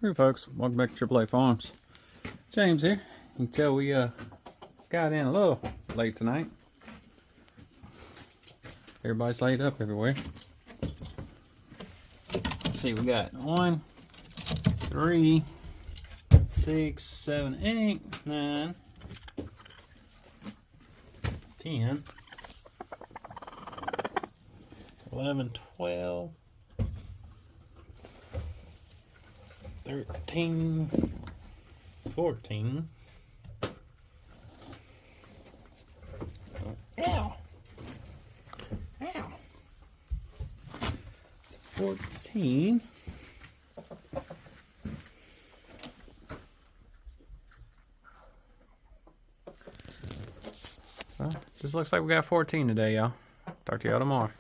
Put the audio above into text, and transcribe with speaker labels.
Speaker 1: Hey folks, welcome back to AAA Farms. James here. You can tell we got in a little late tonight. Everybody's laid up everywhere. Let's see, we got 1, 3, 6, 7, 8, 9, 10, 11, 12, 13, 14. Ow! Ow! It's 14. Well, just looks like we got 14 today, y'all. Talk to y'all tomorrow.